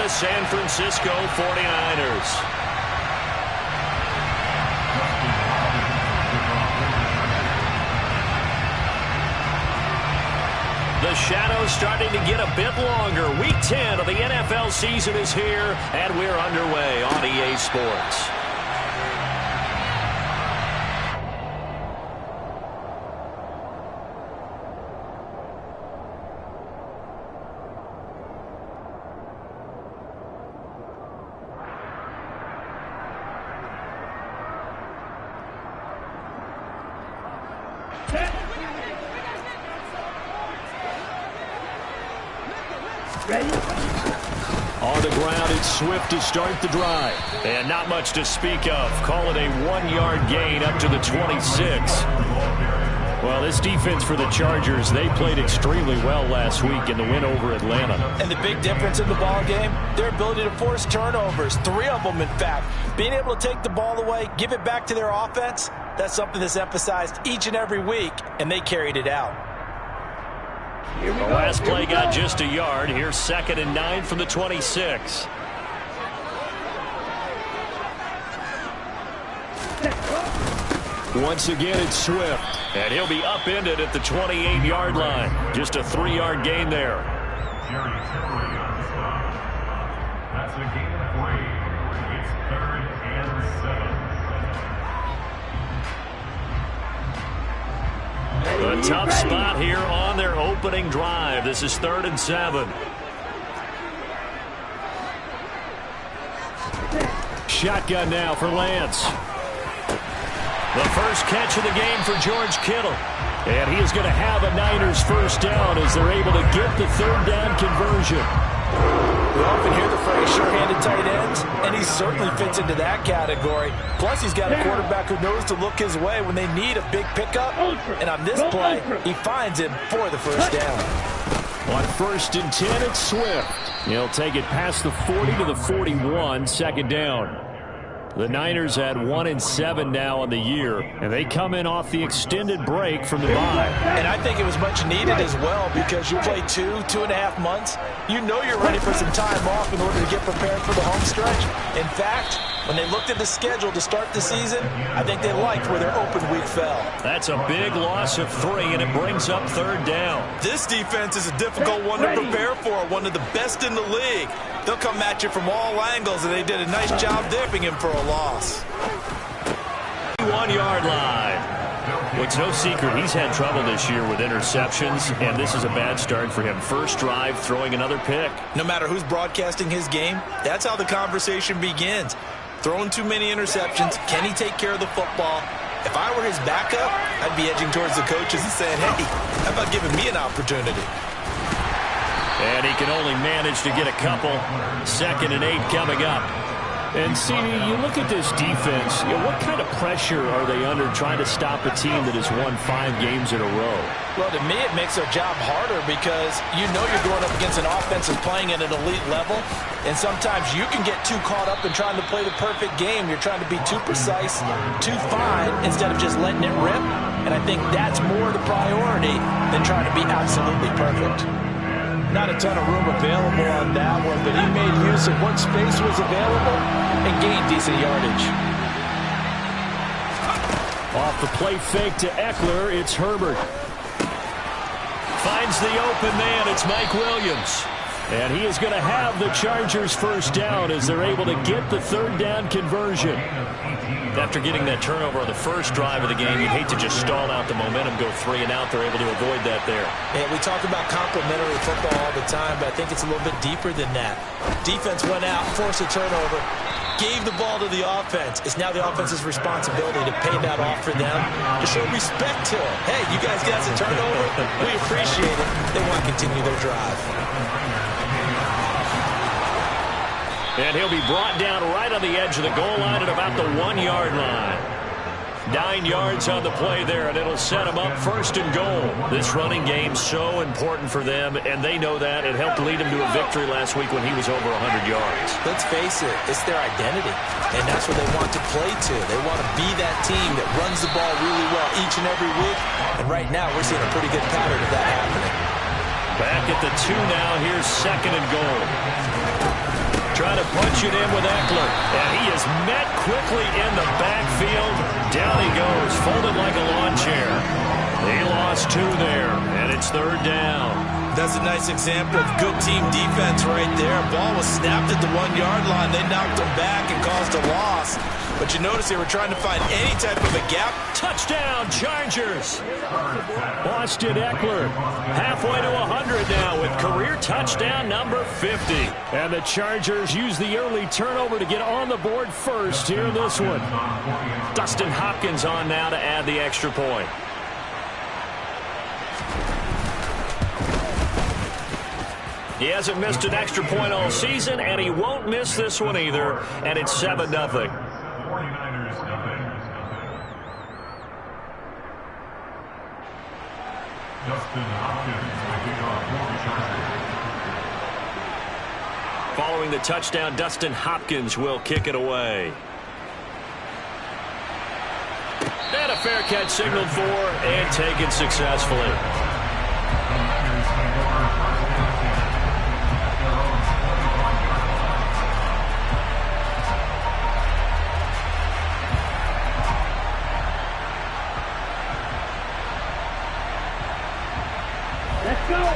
the San Francisco 49ers. The shadow's starting to get a bit longer. Week 10 of the NFL season is here, and we're underway on EA Sports. On the ground, it's Swift to start the drive. And not much to speak of. Call it a 1-yard gain up to the 26. Well, this defense for the Chargers, they played extremely well last week in the win over Atlanta. And the big difference in the ball game, their ability to force turnovers, 3 of them in fact. Being able to take the ball away, give it back to their offense, that's something that's emphasized each and every week, and they carried it out. The last play got just a yard. Here's 2nd and 9 from the 26. Once again, it's Swift. And he'll be upended at the 28-yard line. Just a 3-yard gain there. That's a gain of 3. It's 3rd and 7. A tough spot here on their opening drive. This is 3rd and 7. Shotgun now for Lance. The first catch of the game for George Kittle. And he is going to have a Niners first down as they're able to get the 3rd down conversion. We often hear the phrase sure-handed tight ends, and he certainly fits into that category. Plus, he's got a quarterback who knows to look his way when they need a big pickup. And on this play, he finds him for the first down. On 1st and 10, it's Swift. He'll take it past the 40 to the 41, 2nd down. The Niners at 1-7 now on the year, and they come in off the extended break from the bye. And I think it was much needed as well because you play 2.5 months. You know you're ready for some time off in order to get prepared for the home stretch. In fact, when they looked at the schedule to start the season, I think they liked where their open week fell. That's a big loss of 3, and it brings up 3rd down. This defense is a difficult one to prepare for, one of the best in the league. They'll come at you from all angles, and they did a nice job dipping him for a loss. 1-yard line. Well, it's no secret he's had trouble this year with interceptions, and this is a bad start for him. First drive, throwing another pick. No matter who's broadcasting his game, that's how the conversation begins. Throwing too many interceptions, can he take care of the football? If I were his backup, I'd be edging towards the coaches and saying, hey, how about giving me an opportunity? And he can only manage to get a couple. 2nd and 8 coming up. And, CD, you look at this defense, what kind of pressure are they under trying to stop a team that has won 5 games in a row? Well, to me, it makes their job harder because you know you're going up against an offense that's playing at an elite level, and sometimes you can get too caught up in trying to play the perfect game. You're trying to be too precise, too fine, instead of just letting it rip, and I think that's more the priority than trying to be absolutely perfect. Not a ton of room available on that one, but he made use of what space was available and gained decent yardage. Off the play fake to Eckler, it's Herbert. Finds the open man, it's Mike Williams. And he is going to have the Chargers first down as they're able to get the 3rd down conversion. After getting that turnover on the first drive of the game, you'd hate to just stall out the momentum, go 3 and out. They're able to avoid that there. And we talk about complementary football all the time, but I think it's a little bit deeper than that. Defense went out, forced a turnover, gave the ball to the offense. It's now the offense's responsibility to pay that off for them, to show respect to them. Hey, you guys got a turnover? We appreciate it. They want to continue their drive. And he'll be brought down right on the edge of the goal line at about the 1-yard line. 9 yards on the play there, and it'll set them up 1st and goal. This running game so important for them, and they know that. It helped lead them to a victory last week when he was over 100 yards. Let's face it, it's their identity, and that's what they want to play to. They want to be that team that runs the ball really well each and every week, and right now we're seeing a pretty good pattern of that happening. Back at the 2 now. Here's 2nd and goal. punch it in with Eckler. And he is met quickly in the backfield. Down he goes, folded like a lawn chair. He lost 2 there, and it's 3rd down. That's a nice example of good team defense right there. Ball was snapped at the 1-yard line. They knocked him back and caused a loss. But you notice they were trying to find any type of a gap. Touchdown, Chargers. Austin Eckler halfway to 100 now with career touchdown number 50. And the Chargers use the early turnover to get on the board first here in this one. Dustin Hopkins on now to add the extra point. He hasn't missed an extra point all season, and he won't miss this one either. And it's 7-0. 49ers nothing. Dustin Hopkins will kick off for the Chargers. Following the touchdown, Dustin Hopkins will kick it away. And a fair catch signaled for and taken successfully.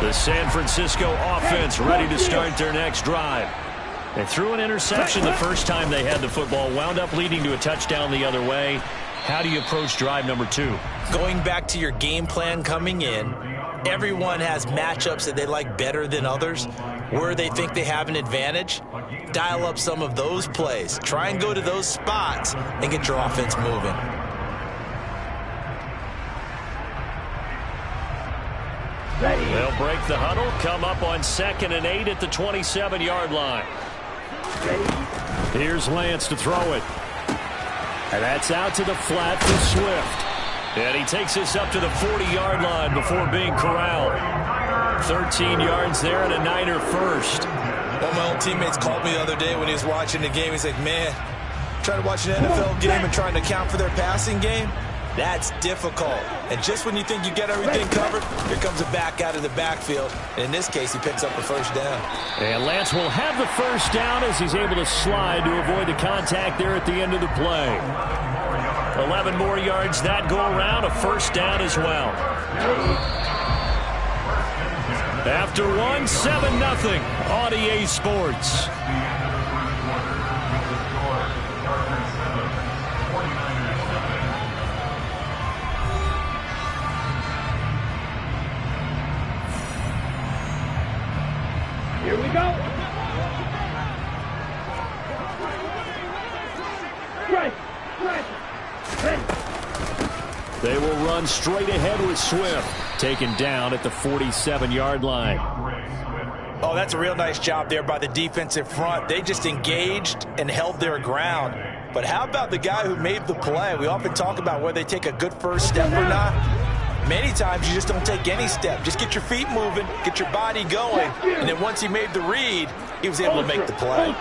The San Francisco offense ready to start their next drive. They threw an interception the first time they had the football, wound up leading to a touchdown the other way. How do you approach drive number 2? Going back to your game plan coming in, everyone has matchups that they like better than others. Where they think they have an advantage, dial up some of those plays. Try and go to those spots and get your offense moving. They'll break the huddle, come up on 2nd and 8 at the 27-yard line. Here's Lance to throw it. And that's out to the flat for Swift. And he takes this up to the 40-yard line before being corralled. 13 yards there and a Niner first. One of my old teammates called me the other day when he was watching the game. He's like, man, trying to watch an NFL game and trying to account for their passing game, that's difficult. And just when you think you get everything covered, here comes a back out of the backfield. And in this case, he picks up a 1st down. And Lance will have the 1st down as he's able to slide to avoid the contact there at the end of the play. 11 more yards that go around, a 1st down as well. After 1, 7-0 on EA Sports. Here we go. They will run straight ahead with Swift, taken down at the 47-yard line. Oh, that's a real nice job there by the defensive front. They just engaged and held their ground. But how about the guy who made the play? We often talk about whether they take a good first step or not. Many times you just don't take any step. Just get your feet moving, get your body going, and then once he made the read, he was able to make the play.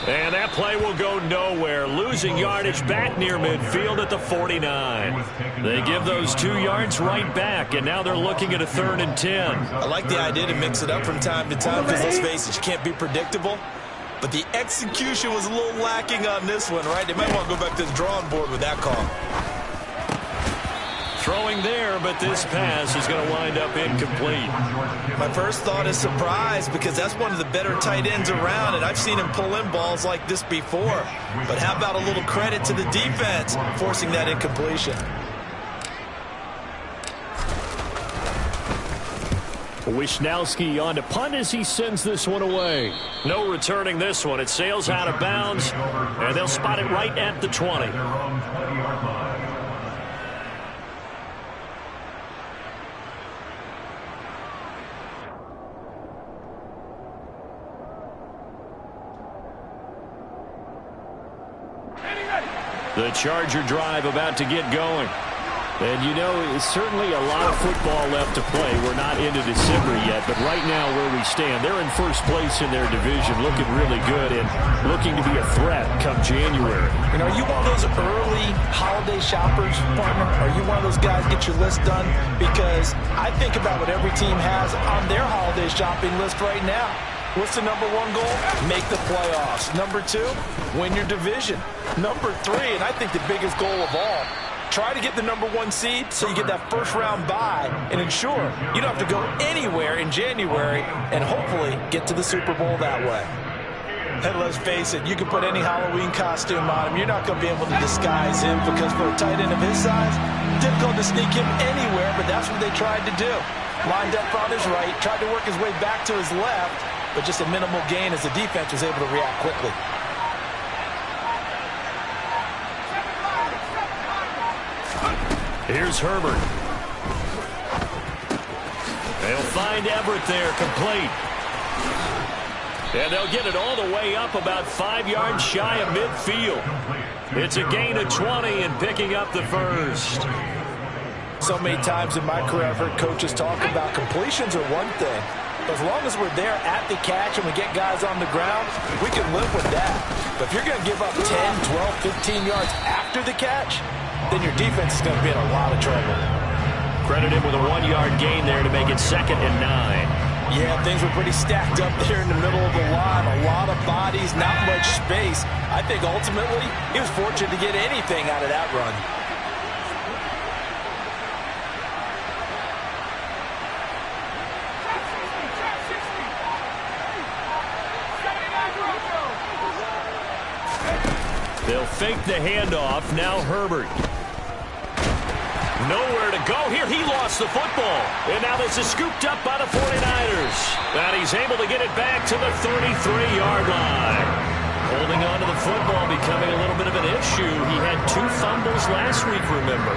And that play will go nowhere, losing yardage back near midfield at the 49. They give those 2 yards right back, and now they're looking at a 3rd and 10. I like the idea to mix it up from time to time because, let's face it, you can't be predictable. But the execution was a little lacking on this one, right? They might want to go back to the drawing board with that call. Throwing there, but this pass is going to wind up incomplete. My first thought is surprise because that's one of the better tight ends around, and I've seen him pull in balls like this before. But how about a little credit to the defense forcing that incompletion? Wisnowski on to punt as he sends this one away. No returning this one. It sails out of bounds, and they'll spot it right at the 20. The Charger drive about to get going. And, you know, it's certainly a lot of football left to play. We're not into December yet, but right now where we stand, they're in first place in their division, looking really good and looking to be a threat come January. You know, are you one of those early holiday shoppers, partner? Are you one of those guys get your list done? Because I think about what every team has on their holiday shopping list right now. What's the number one goal? Make the playoffs. Number two, win your division. Number three, and I think the biggest goal of all, try to get the number one seed so you get that first round bye and ensure you don't have to go anywhere in January and hopefully get to the Super Bowl that way. And let's face it, you can put any Halloween costume on him. You're not going to be able to disguise him because for a tight end of his size, difficult to sneak him anywhere, but that's what they tried to do. Lined up on his right, tried to work his way back to his left, but just a minimal gain as the defense was able to react quickly. Here's Herbert. They'll find Everett there, complete. And they'll get it all the way up about 5 yards shy of midfield. It's a gain of 20 and picking up the first. So many times in my career I've heard coaches talk about completions are one thing. But as long as we're there at the catch and we get guys on the ground, we can live with that. But if you're going to give up 10, 12, 15 yards after the catch, then your defense is going to be in a lot of trouble. Credit him with a 1-yard gain there to make it 2nd and 9. Yeah, things were pretty stacked up there in the middle of the line. A lot of bodies, not much space. I think ultimately he was fortunate to get anything out of that run. They'll fake the handoff. Now Herbert. Nowhere to go here. He lost the football. And now this is scooped up by the 49ers. And he's able to get it back to the 33-yard line. Holding on to the football becoming a little bit of an issue. He had 2 fumbles last week, remember.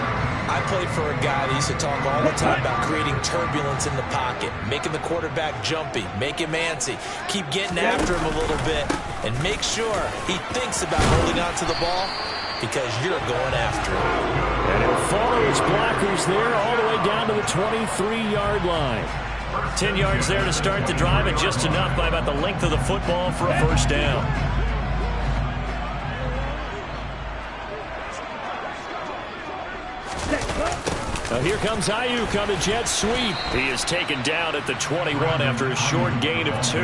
I played for a guy that used to talk all the time about creating turbulence in the pocket, making the quarterback jumpy, make him antsy, keep getting after him a little bit, and make sure he thinks about holding on to the ball because you're going after him. And he'll follow his blockers there all the way down to the 23-yard line. 10 yards there to start the drive, and just enough by about the length of the football for a first down. Now here comes Ayuk on the jet sweep. He is taken down at the 21 after a short gain of 2.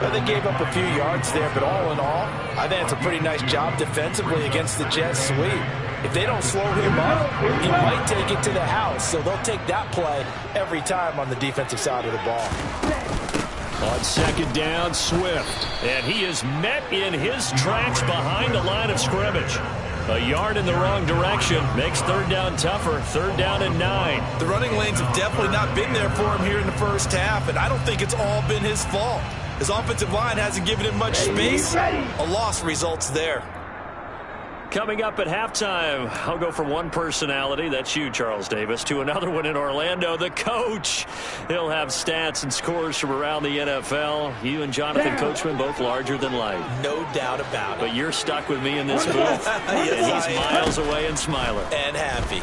Well, they gave up a few yards there, but all in all, I think it's a pretty nice job defensively against the jet sweep. If they don't slow him up, he might take it to the house, so they'll take that play every time on the defensive side of the ball. On 2nd down, Swift. And he is met in his tracks behind the line of scrimmage. A yard in the wrong direction makes 3rd down tougher. 3rd down and 9. The running lanes have definitely not been there for him here in the first half, and I don't think it's all been his fault. His offensive line hasn't given him much space. A loss results there. Coming up at halftime, I'll go from one personality, that's you, Charles Davis, to another one in Orlando, the coach. He'll have stats and scores from around the NFL. You and Jonathan Coachman, both larger than life. No doubt about it. But you're stuck with me in this booth. Yes, and he's miles away and smiling. And happy.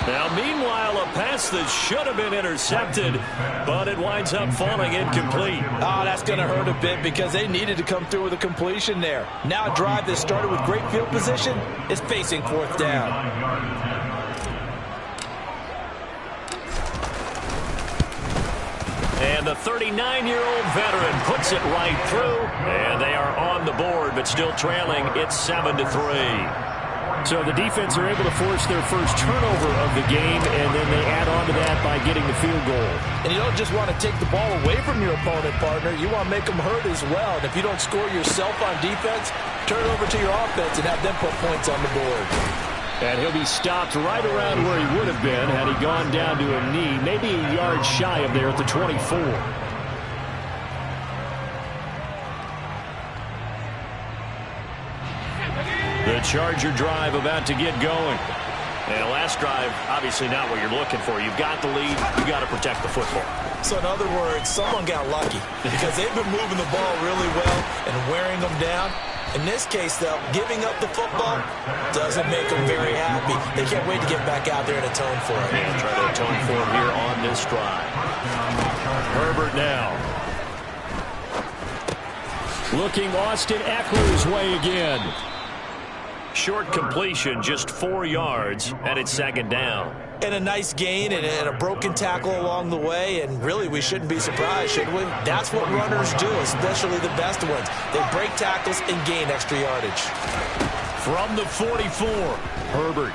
Now, meanwhile, a pass that should have been intercepted, but it winds up falling incomplete. Oh, that's going to hurt a bit because they needed to come through with a completion there. Now a drive that started with great field position is facing 4th down. And the 39-year-old veteran puts it right through, and they are on the board, but still trailing. It's 7-3. So the defense are able to force their first turnover of the game, and then they add on to that by getting the field goal. And you don't just want to take the ball away from your opponent, partner. You want to make them hurt as well. And if you don't score yourself on defense, turn it over to your offense and have them put points on the board. And he'll be stopped right around where he would have been had he gone down to a knee, maybe a yard shy of there at the 24. The Charger drive about to get going. And last drive, obviously not what you're looking for. You've got the lead. You've got to protect the football. So in other words, someone got lucky because they've been moving the ball really well and wearing them down. In this case, though, giving up the football doesn't make them very happy. They can't wait to get back out there and atone for it. And try to atone for it here on this drive. Herbert now. Looking Austin Eckler's way again. Short completion, just 4 yards, and it's second down. And a nice gain and a broken tackle along the way, and really we shouldn't be surprised, should we? That's what runners do, especially the best ones. They break tackles and gain extra yardage. From the 44, Herbert.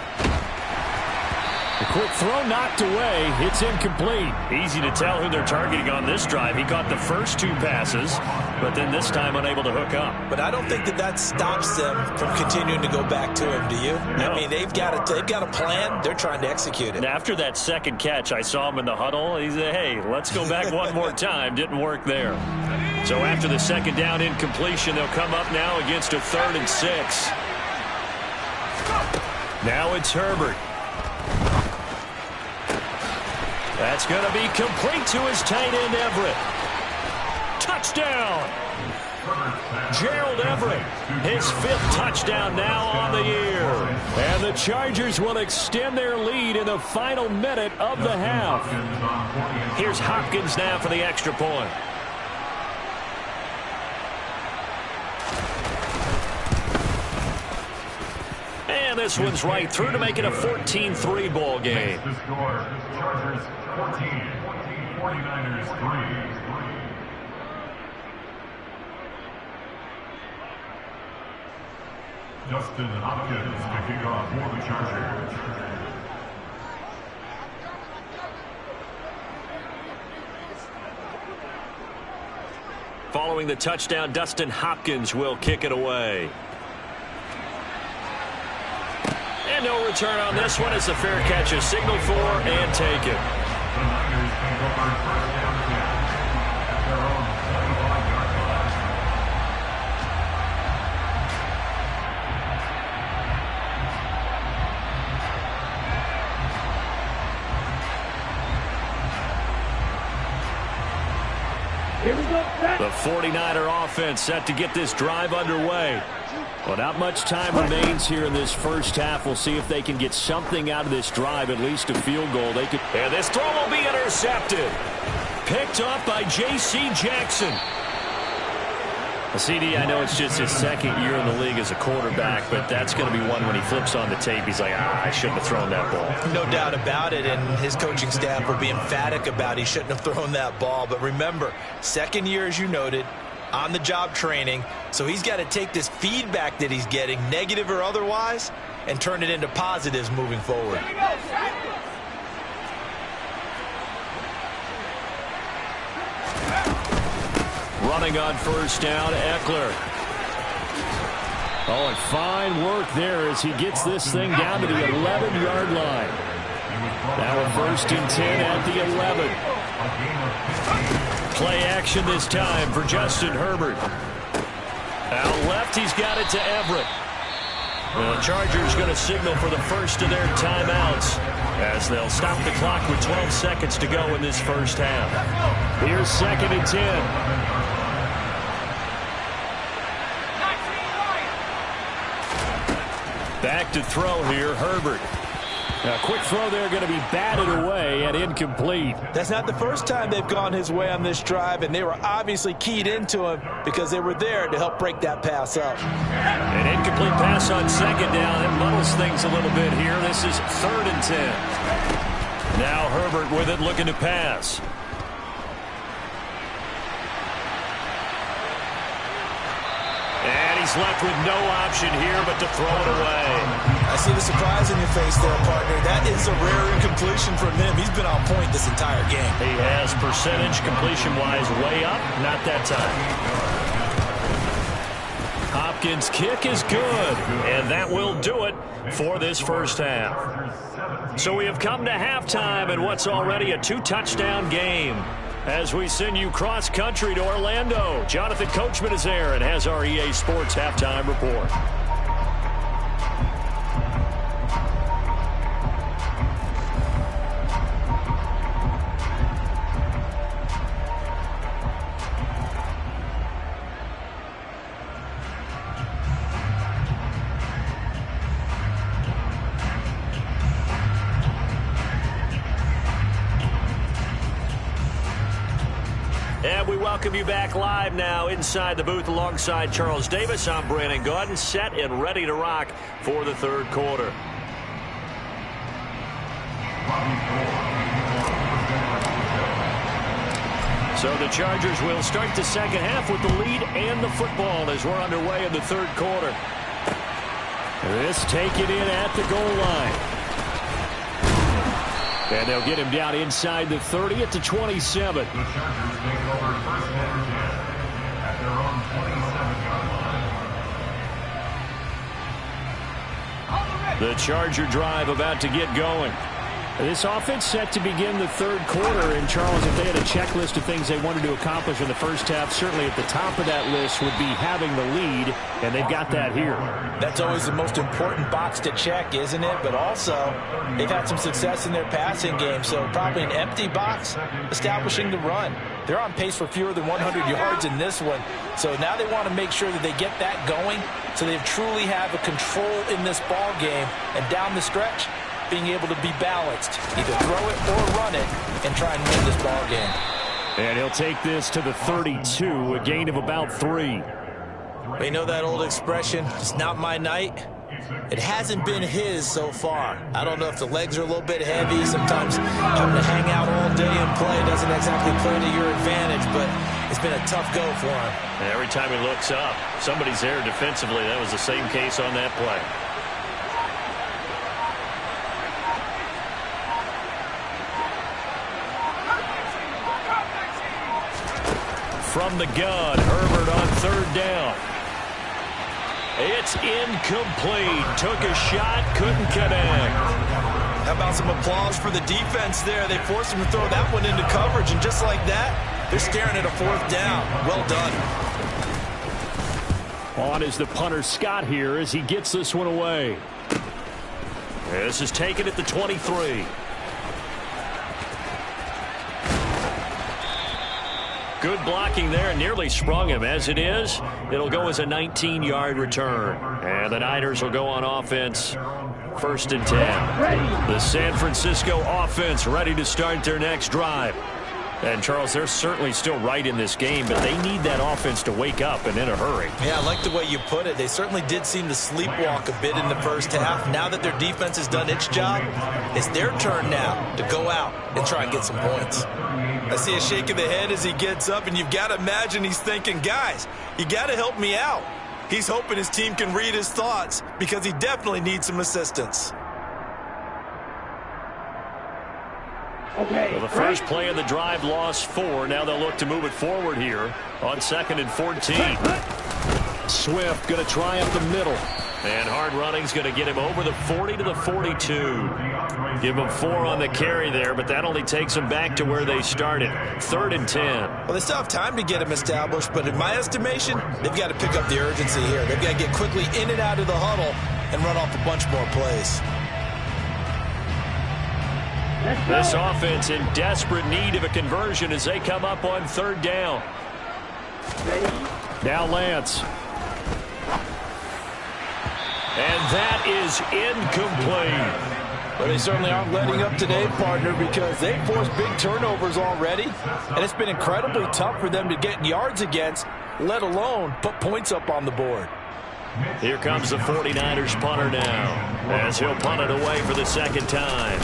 The quick throw knocked away. It's incomplete. Easy to tell who they're targeting on this drive. He caught the first 2 passes, but then this time unable to hook up. But I don't think that stops them from continuing to go back to him, do you? No. I mean, they've got a plan. They're trying to execute it. And after that second catch, I saw him in the huddle. He said, hey, let's go back one more time. Didn't work there. So after the second down incompletion, they'll come up now against a 3rd and 6. Now it's Herbert. That's going to be complete to his tight end, Everett. Touchdown! Gerald Everett, his 5th touchdown now on the year. And the Chargers will extend their lead in the final minute of the half. Here's Hopkins now for the extra point. And this one's right through to make it a 14-3 ball game. The score, Chargers 14, 49ers 3. Justin Hopkins kicking off for the Chargers. Following the touchdown, Dustin Hopkins will kick it away. And no return on this one. It's a fair catch, a signal for, and take it. The Niners take over first down at their own 25-yard line. Here we go. The 49er offense set to get this drive underway. Well, not much time remains here in this first half. We'll see if they can get something out of this drive, at least a field goal. And this throw will be intercepted. Picked up by J.C. Jackson. CD, I know it's just his 2nd year in the league as a quarterback, but that's going to be one when he flips on the tape. He's like, I shouldn't have thrown that ball. No doubt about it, and his coaching staff will be emphatic about he shouldn't have thrown that ball. But remember, 2nd year, as you noted, on-the-job training, so he's got to take this feedback that he's getting, negative or otherwise, and turn it into positives moving forward. Running on first down, Eckler. Oh, and fine work there as he gets this thing down to the 11-yard line. Now a 1st and 10 at the 11. Play action this time for Justin Herbert. Out left, he's got it to Everett. The Chargers going to signal for the first of their timeouts as they'll stop the clock with 12 seconds to go in this first half. Here's 2nd and 10. Back to throw here, Herbert. A quick throw there going to be batted away and incomplete. That's not the first time they've gone his way on this drive, and they were obviously keyed into him because they were there to help break that pass up. An incomplete pass on 2nd down. It muddles things a little bit here. This is 3rd and 10. Now Herbert with it, looking to pass. And he's left with no option here but to throw it away. I see the surprise in your face there, partner. That is a rare incompletion from him. He's been on point this entire game. He has percentage completion-wise way up. Not that time. Hopkins' kick is good, and that will do it for this first half. So we have come to halftime in what's already a 2-touchdown game. As we send you cross-country to Orlando, Jonathan Coachman is there and has our EA Sports halftime report. welcome you back live now inside the booth alongside Charles Davis. I'm Brandon Gaudin, set and ready to rock for the third quarter. So the Chargers will start the second half with the lead and the football as we're underway in the third quarter. This taken in at the goal line. And they'll get him down inside the 30 at the 27. The Chargers take over first and 10 at their own 27-yard line. The Charger drive about to get going. This offense set to begin the third quarter. And, Charles, if they had a checklist of things they wanted to accomplish in the first half, certainly at the top of that list would be having the lead, and they've got that here. That's always the most important box to check, isn't it? But also, they've had some success in their passing game, so probably an empty box establishing the run. They're on pace for fewer than 100 yards in this one, so now they want to make sure that they get that going so they truly have a control in this ball game, and down the stretch, being able to be balanced, either throw it or run it, and try and win this ball game. And he'll take this to the 32, a gain of about 3. You know that old expression, it's not my night? It hasn't been his so far. I don't know if the legs are a little bit heavy. Sometimes having to hang out all day and play doesn't exactly play to your advantage, but it's been a tough go for him. And every time he looks up, somebody's there defensively. That was the same case on that play. From the gun, Herbert on third down. It's incomplete. Took a shot, couldn't connect. How about some applause for the defense there? They forced him to throw that one into coverage, and just like that, they're staring at a fourth down. Well done. On is the punter Scott here as he gets this one away. This is taken at the 23. Good blocking there, nearly sprung him. As it is, it'll go as a 19-yard return. And the Niners will go on offense, first and 10. The San Francisco offense ready to start their next drive. And, Charles, they're certainly still right in this game, but they need that offense to wake up and in a hurry. Yeah, I like the way you put it. They certainly did seem to sleepwalk a bit in the first half. Now that their defense has done its job, it's their turn now to go out and try and get some points. I see a shake of the head as he gets up, and you've got to imagine he's thinking, guys, you got to help me out. He's hoping his team can read his thoughts because he definitely needs some assistance. Okay. Well, the first play of the drive lost 4. Now they'll look to move it forward here on 2nd and 14. Swift going to try up the middle. And hard running's going to get him over the 40 to the 42. Give him 4 on the carry there, but that only takes them back to where they started. 3rd and 10. Well, they still have time to get him established, but in my estimation, they've got to pick up the urgency here. They've got to get quickly in and out of the huddle and run off a bunch more plays. This offense in desperate need of a conversion as they come up on 3rd down. Now Lance. And that is incomplete. But they certainly aren't letting up today, partner, because they've forced big turnovers already, and it's been incredibly tough for them to get yards against, let alone put points up on the board. Here comes the 49ers punter now, as he'll punt it away for the second time.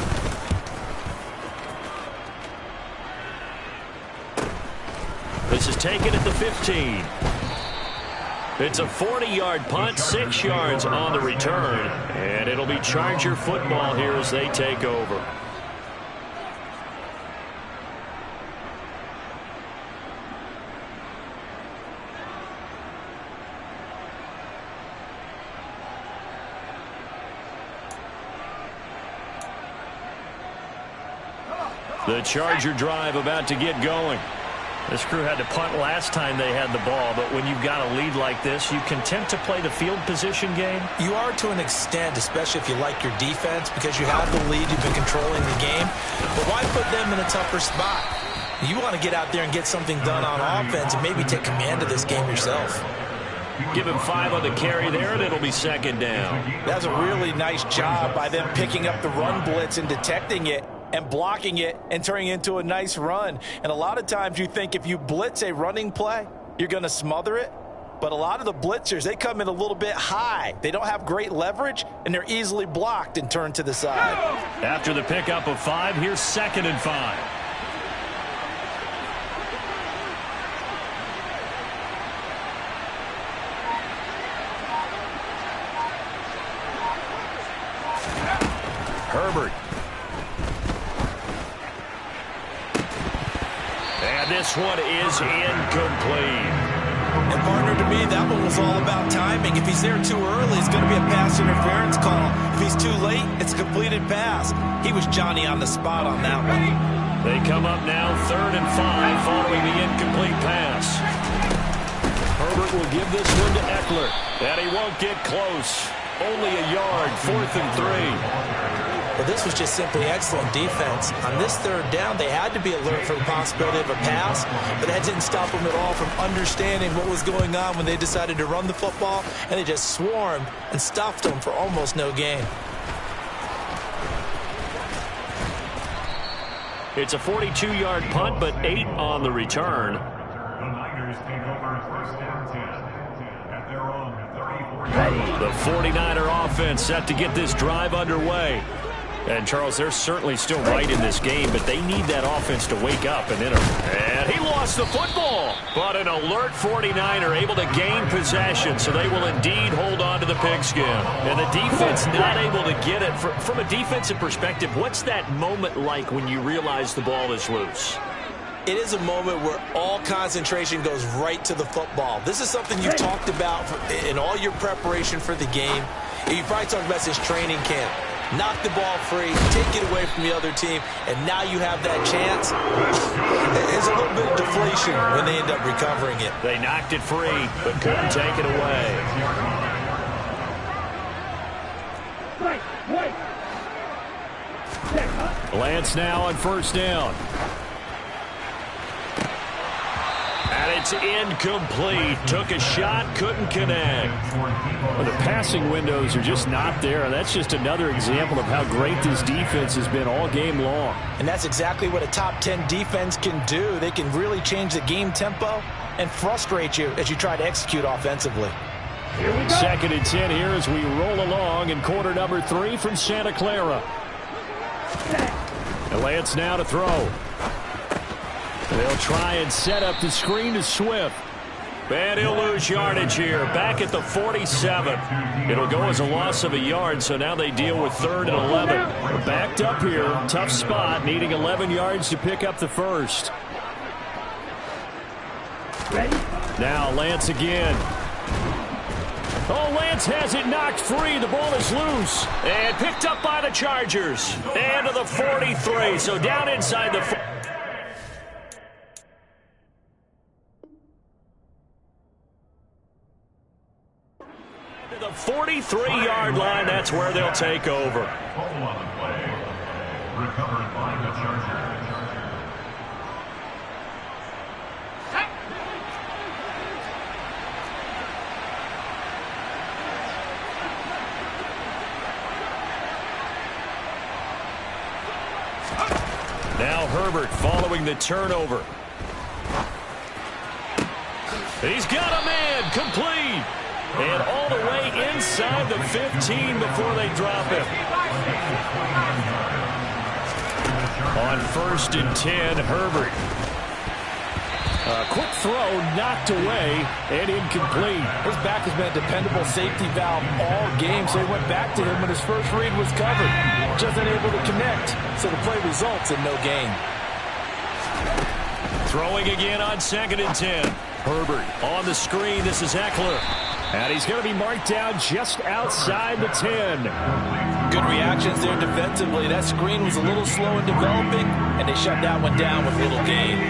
This is taken at the 15. It's a 40-yard punt, 6 yards on the return, and it'll be Charger football here as they take over. The Charger drive about to get going. This crew had to punt last time they had the ball, but when you've got a lead like this, you content to play the field position game? You are to an extent, especially if you like your defense, because you have the lead, you've been controlling the game. But why put them in a tougher spot? You want to get out there and get something done on offense and maybe take command of this game yourself. Give him 5 on the carry there, and it'll be 2nd down. That's a really nice job by them picking up the run blitz and detecting it. and blocking it and turning it into a nice run. And a lot of times you think if you blitz a running play, you're going to smother it. But a lot of the blitzers, they come in a little bit high. They don't have great leverage, and they're easily blocked and turned to the side. After the pickup of 5, here's 2nd and 5. Herbert. And this one is incomplete. And partner, to me, that one was all about timing. If he's there too early, it's going to be a pass interference call. If he's too late, it's a completed pass. He was Johnny on the spot on that one. They come up now 3rd and 5 following the incomplete pass. Herbert will give this one to Eckler. And he won't get close. Only a yard, 4th and 3. Well, this was just simply excellent defense. On this 3rd down, they had to be alert for the possibility of a pass, but that didn't stop them at all from understanding what was going on when they decided to run the football, and they just swarmed and stuffed them for almost no gain. It's a 42-yard punt, but 8 on the return. The Niners take over 1st down 10 at their own 34. The 49er offense set to get this drive underway. And, Charles, they're certainly still right in this game, but they need that offense to wake up. And he lost the football. But an alert 49er able to gain possession, so they will indeed hold on to the pigskin. And the defense not able to get it. From a defensive perspective, what's that moment like when you realize the ball is loose? It is a moment where all concentration goes right to the football. This is something you've talked about in all your preparation for the game. You probably talked about this training camp. Knock the ball free, take it away from the other team, and now you have that chance. There's a little bit of deflation when they end up recovering it. They knocked it free, but couldn't take it away. Lance now on 1st down. And it's incomplete. Took a shot, couldn't connect. Well, the passing windows are just not there. That's just another example of how great this defense has been all game long. And that's exactly what a top 10 defense can do. They can really change the game tempo and frustrate you as you try to execute offensively. 2nd and 10 here as we roll along in quarter number 3 from Santa Clara. And Lance now to throw. They'll try and set up the screen to Swift. And he'll lose yardage here, back at the 47. It'll go as a loss of a yard, so now they deal with 3rd and 11. We're backed up here, tough spot, needing 11 yards to pick up the first. Now Lance again. Oh, Lance has it knocked free. The ball is loose. And picked up by the Chargers. And to the 43, so down inside the 43-yard line. That's where they'll take over. Fumble on the play. Recovered by the Chargers. Now Herbert following the turnover. He's got a man complete. And all the way inside the 15 before they drop him. On 1st and 10, Herbert. A quick throw knocked away and incomplete. His back has been a dependable safety valve all game, so he went back to him when his first read was covered. Just unable to connect, so the play results in no gain. Throwing again on 2nd and 10. Herbert on the screen. This is Eckler. And he's going to be marked down just outside the 10. Good reactions there defensively. That screen was a little slow in developing, and they shut that one down with little gain.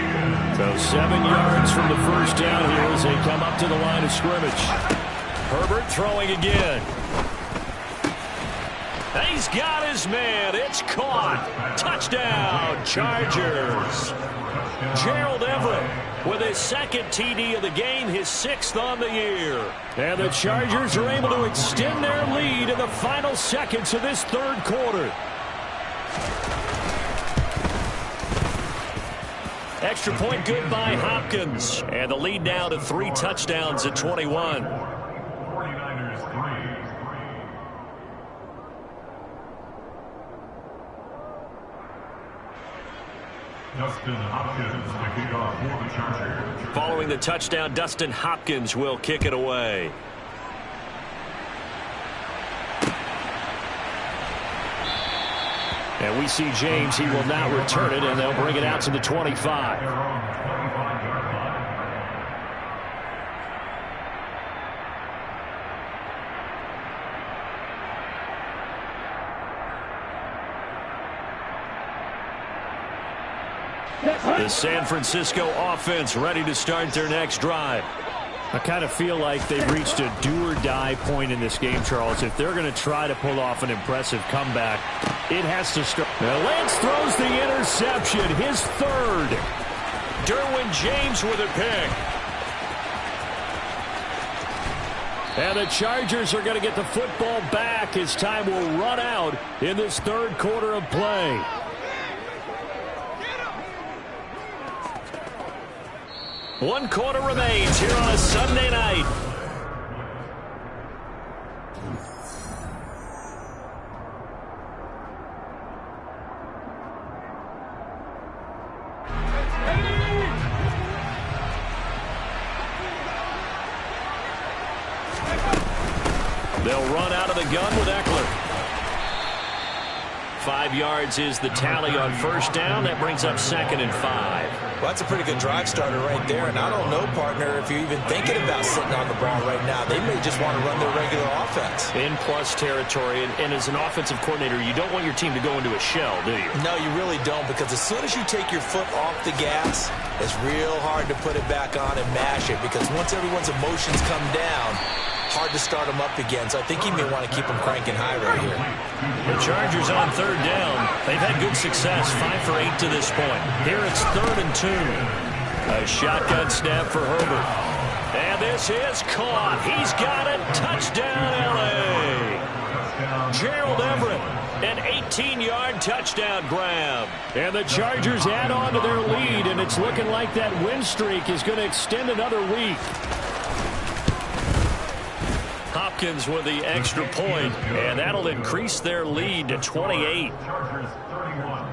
So 7 yards from the first down here as they come up to the line of scrimmage. Herbert throwing again. He's got his man. It's caught. Touchdown, Chargers. Gerald Everett with his 2nd TD of the game, his 6th on the year. And the Chargers are able to extend their lead in the final seconds of this 3rd quarter. Extra point good by Hopkins. And the lead now to 3 touchdowns at 21. 49ers 3. Dustin Hopkins to kick off for the Chargers. Following the touchdown, Dustin Hopkins will kick it away. And we see James. He will not return it, and they'll bring it out to the 25. The San Francisco offense ready to start their next drive. I kind of feel like they've reached a do-or-die point in this game, Charles. If they're going to try to pull off an impressive comeback, it has to start. Now Lance throws the interception, his third. Derwin James with a pick. And the Chargers are going to get the football back as time will run out in this third quarter of play. One quarter remains here on a Sunday night. They'll run out of the gun with Eckler. 5 yards is the tally on first down. That brings up 2nd and 5. Well, that's a pretty good drive starter right there. And I don't know, partner, if you're even thinking about sitting on the ball right now. They may just want to run their regular offense. In plus territory. And as an offensive coordinator, you don't want your team to go into a shell, do you? No, you really don't. Because as soon as you take your foot off the gas, it's real hard to put it back on and mash it. Because once everyone's emotions come down, hard to start them up again. So I think you may want to keep them cranking high right here. The Chargers on third down. They've had good success, 5 for 8 to this point. Here it's 3rd and 2. A shotgun snap for Herbert. And this is caught. He's got it. Touchdown, L.A. Gerald Everett, an 18-yard touchdown grab. And the Chargers add on to their lead, and it's looking like that win streak is going to extend another week. Hopkins with the extra point, and that'll increase their lead to 28. Chargers 31,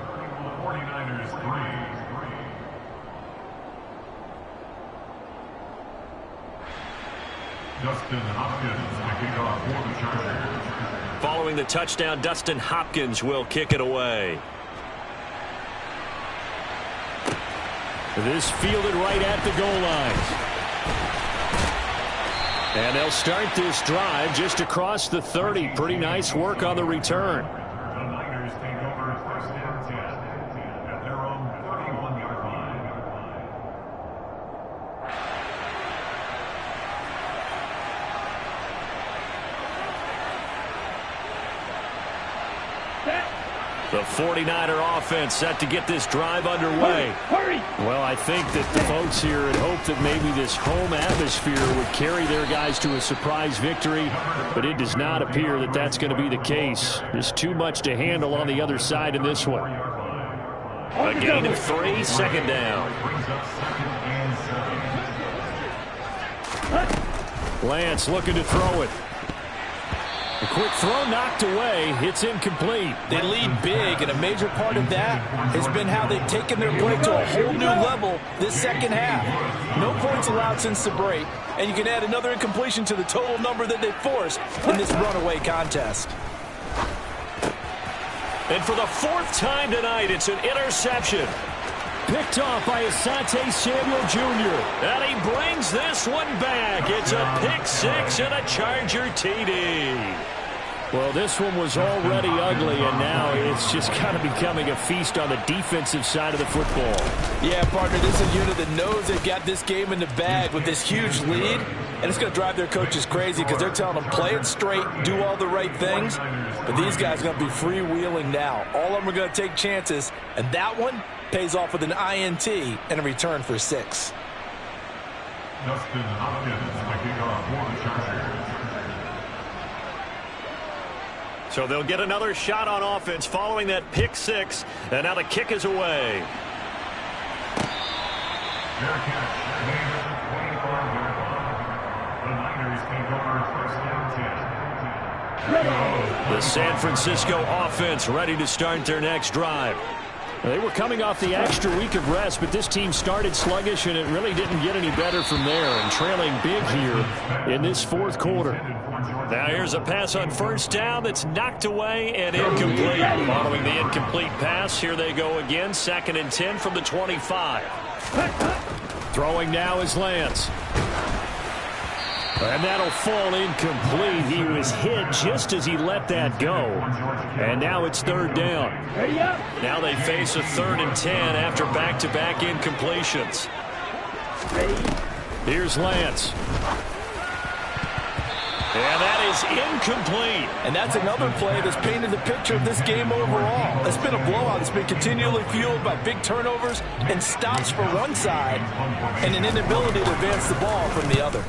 49ers 3. Dustin Hopkins to kick off for the Chargers. Following the touchdown, Dustin Hopkins will kick it away. This fielded right at the goal line. And they'll start this drive just across the 30. Pretty nice work on the return. The Niners take over 1st and 10 at their own 31-yard line. The 49er offense set to get this drive underway. Hurry! Well, I think that the folks here had hoped that maybe this home atmosphere would carry their guys to a surprise victory, but it does not appear that that's going to be the case. There's too much to handle on the other side in this one. A gain of 3, 2nd down. Brings up 2nd and 7. Lance looking to throw it. A quick throw knocked away. It's incomplete. They lead big, and a major part of that has been how they've taken their play to a whole new level this second half. No points allowed since the break, and you can add another incompletion to the total number that they forced in this runaway contest. And for the 4th time tonight, it's an interception. Picked off by Asante Samuel Jr. And he brings this one back. It's a pick 6 and a Charger TD. Well, this one was already ugly, and now it's just kind of becoming a feast on the defensive side of the football. Yeah, partner, this is a unit that knows they've got this game in the bag with this huge lead, and it's going to drive their coaches crazy because they're telling them play it straight, do all the right things, but these guys are going to be freewheeling now. All of them are going to take chances, and that one pays off with an INT and a return for 6. Dustin Hopkins to kick off for the Chargers. So they'll get another shot on offense following that pick 6, and now the kick is away. Their catch, made at the 25-yard line. The Niners take over first down 10. The San Francisco offense ready to start their next drive. They were coming off the extra week of rest, but this team started sluggish, and it really didn't get any better from there, and trailing big here in this fourth quarter. Now here's a pass on first down that's knocked away and incomplete. Following the incomplete pass, here they go again, 2nd and 10 from the 25. Throwing now is Lance. And that'll fall incomplete. He was hit just as he let that go. And now it's 3rd down. Now they face a 3rd and 10 after back-to-back incompletions. Here's Lance. And that is incomplete. And that's another play that's painted the picture of this game overall. It's been a blowout. It's been continually fueled by big turnovers and stops for one side and an inability to advance the ball from the other.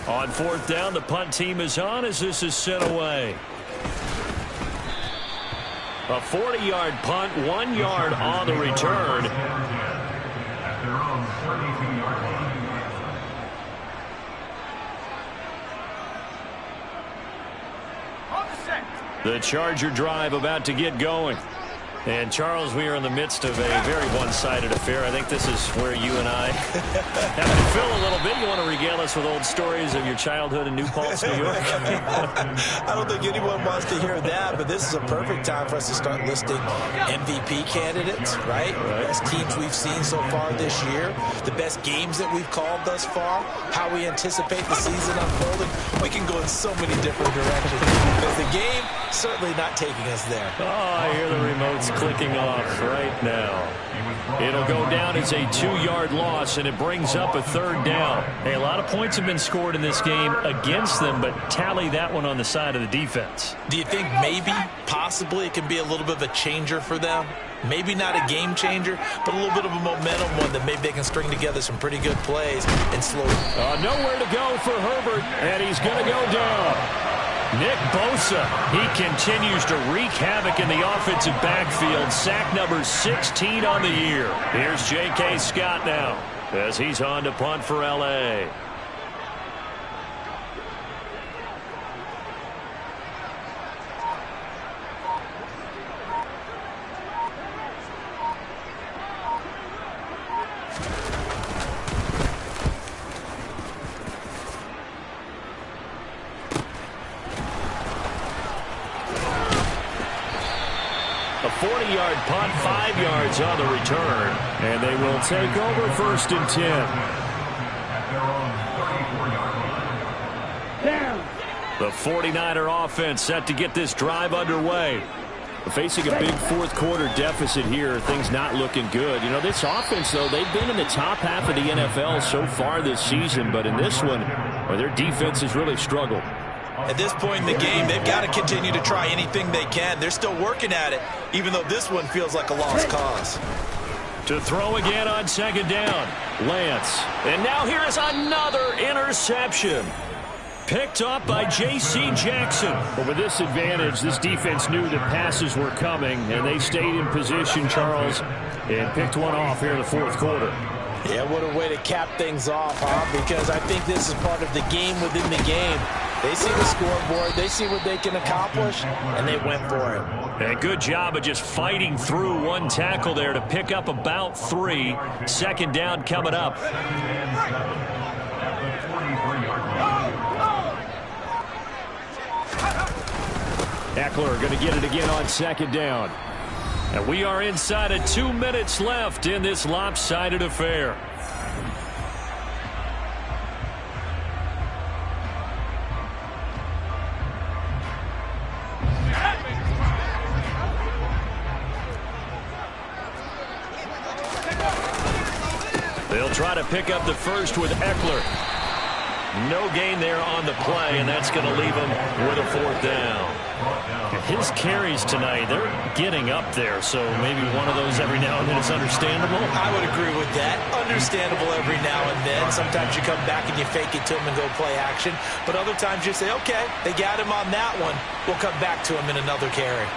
On 4th down, the punt team is on as this is sent away. A 40-yard punt, 1 yard on the return. At their own 32-yard line. The Charger drive about to get going. And, Charles, we are in the midst of a very one-sided affair. I think this is where you and I have to fill a little bit. You want to regale us with old stories of your childhood in New Paltz, New York? I don't think anyone wants to hear that, but this is a perfect time for us to start listing MVP candidates, right? Best teams we've seen so far this year, the best games that we've called thus far, how we anticipate the season unfolding. We can go in so many different directions, but the game certainly not taking us there. Oh, I hear the remotes clicking off right now. It'll go down as a 2-yard loss, and it brings up a 3rd down. Hey, a lot of points have been scored in this game against them, but tally that one on the side of the defense. Do you think maybe, possibly, it can be a little bit of a changer for them? Maybe not a game changer, but a little bit of a momentum one that maybe they can string together some pretty good plays and slow. Nowhere to go for Herbert, and he's going to go down. Nick Bosa, he continues to wreak havoc in the offensive backfield. Sack number 16 on the year. Here's J.K. Scott now as he's on to punt for L.A. A 40-yard punt, 5 yards on the return. And they will take over 1st and 10. The 49er offense set to get this drive underway. Facing a big fourth quarter deficit here, things not looking good. You know, this offense, though, they've been in the top half of the NFL so far this season, but in this one, well, their defense has really struggled. At this point in the game, they've got to continue to try anything they can. They're still working at it, even though this one feels like a lost cause. To throw again on 2nd down, Lance. And now here is another interception. Picked up by J.C. Jackson. But with this advantage, this defense knew that passes were coming, and they stayed in position, Charles, and picked one off here in the fourth quarter. Yeah, what a way to cap things off, huh? Because I think this is part of the game within the game. They see the scoreboard, they see what they can accomplish, and they went for it. And good job of just fighting through one tackle there to pick up about 3. 2nd down coming up. Eckler going to get it again on 2nd down. And we are inside of 2 minutes left in this lopsided affair. They'll try to pick up the first with Eckler. No gain there on the play, and that's going to leave him with a 4th down. His carries tonight, they're getting up there, so maybe one of those every now and then is understandable. I would agree with that. Understandable every now and then. Sometimes you come back and you fake it to him and go play action. But other times you say, okay, they got him on that one. We'll come back to him in another carry.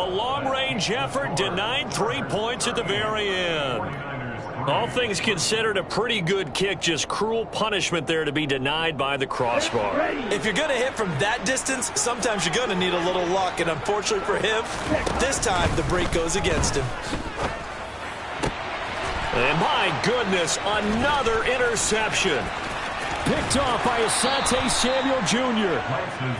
long-range effort denied 3 points at the very end. All things considered, a pretty good kick, just cruel punishment there to be denied by the crossbar. If you're going to hit from that distance, sometimes you're going to need a little luck, and unfortunately for him, this time the break goes against him. And my goodness, another interception. Picked off by Asante Samuel Jr.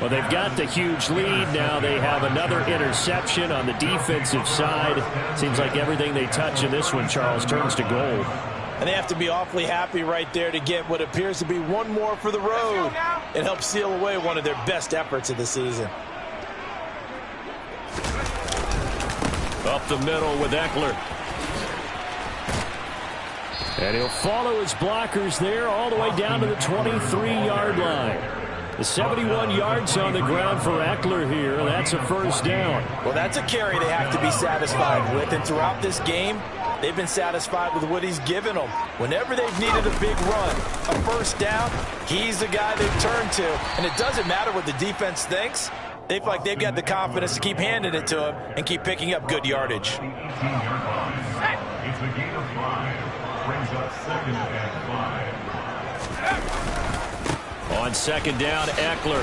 Well, they've got the huge lead. Now they have another interception on the defensive side. Seems like everything they touch in this one, Charles, turns to gold. And they have to be awfully happy right there to get what appears to be one more for the road. It helps seal away one of their best efforts of the season. Up the middle with Eckler. And he'll follow his blockers there all the way down to the 23-yard line. The 71 yards on the ground for Eckler here. That's a first down. Well, that's a carry they have to be satisfied with. And throughout this game, they've been satisfied with what he's given them. Whenever they've needed a big run, a first down, he's the guy they've turned to. And it doesn't matter what the defense thinks. They feel like they've got the confidence to keep handing it to him and keep picking up good yardage. It's a gain of 5. Brings up 2nd and 5. On 2nd down, Eckler.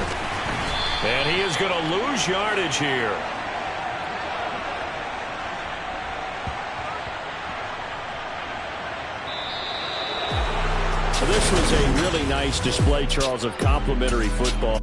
And he is going to lose yardage here. This was a really nice display, Charles, of complimentary football.